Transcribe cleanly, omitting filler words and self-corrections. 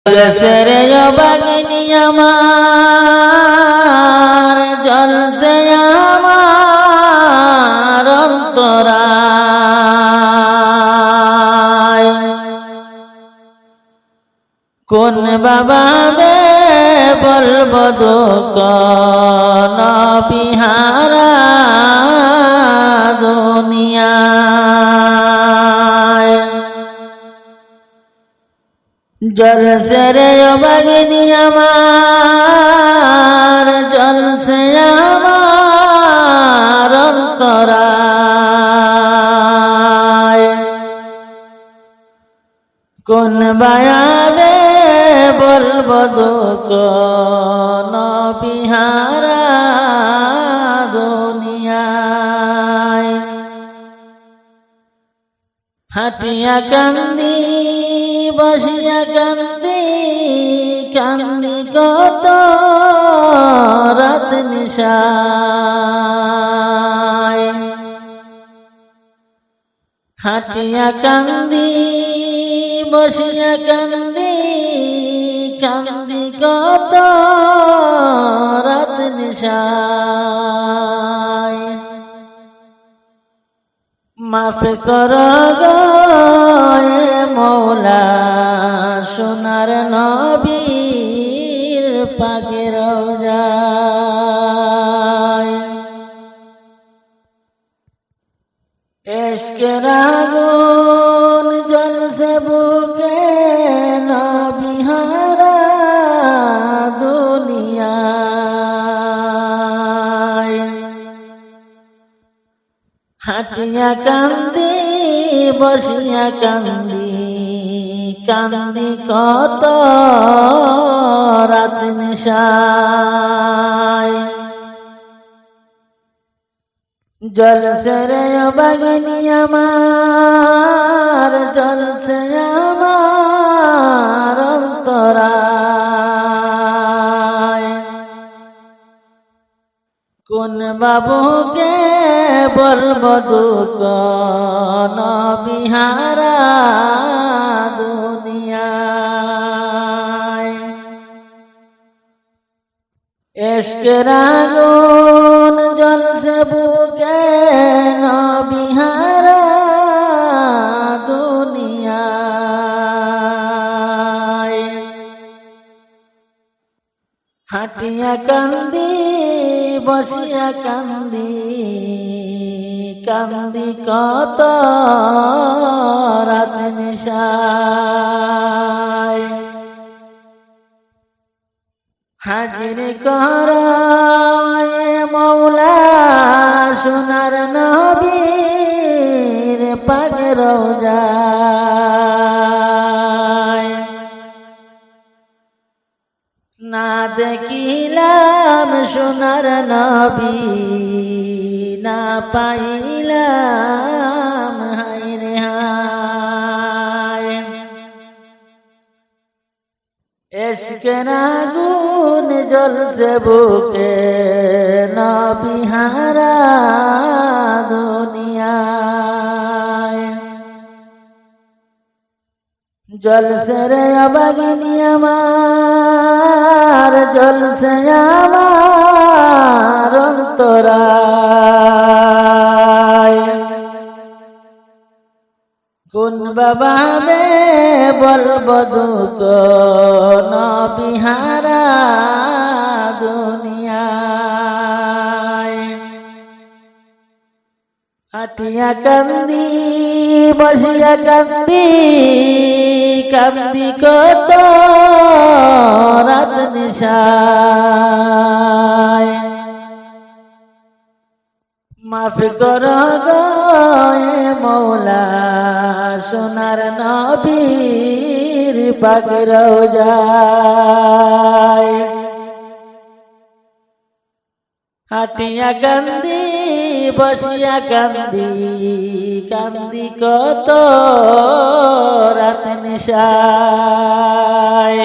জলসে রে বাগিনী আমার, জলসে আমার অন্তরায়। কোন বাবা বে বলবো দুঃখ নবিহারা দুনিয়ায়। জলসে রে বাগিনী আমার, জলসে আমার অন্তরায়। কোন বায়াবে বলবো দুঃখ নবিহারা দুনিয়ায়। হাটিয়া কান্দি বসিয়া কান্দি, কান্দি কত রাত নিশায়। হাটিয়া কান্দি বসিয়া কান্দি, কান্দি কত রাত নিশায়। মাফ কর গো মৌলা সোনার নবীর পাকে রওজায়। ইশকের আগুন জ্বলছে বুকে নবিহারা দুনিয়ায়। হাটিয়া কান্দি বসিয়া কান্দি, কান্দি কত রাত নিশায়। জলসে রে বাগিনী আমার, জলসে আমার অন্তরায়। কোন বাবুকে বলবো দুঃখ নবিহারা দুনিয়ায়। ইশকের আগুন জ্বলছে বুকে নবিহারা দুনিয়ায়। হাটিয়া কান্দি বসিয়া কান্দি, কান্দি কত রাত নিশায়। হাজির কর মৌলা সোনার নবীর পাকে রওজায়। না দেখিলাম সোনার নবী, না পাইলাম হায় রে হায়। ইশকের আগুন জ্বলছে বুকে নবিহারা দুনিয়ায়। জলসে রে বাগিনী আমার, জলসে আমার অন্তরায়। কোন বাবা বে বলবো দুঃখ নবিহারা দুনিয়ায়। হাটিয়া কান্দি বসিয়া কান্দি, কান্দি কত রাত নিশায়। মাফ কর গো মৌলা সোনার নবীর পাকে রওজায়। হাটিয়া কান্দি বসিয়া কান্দি, কান্দি কত রাত নিশায়।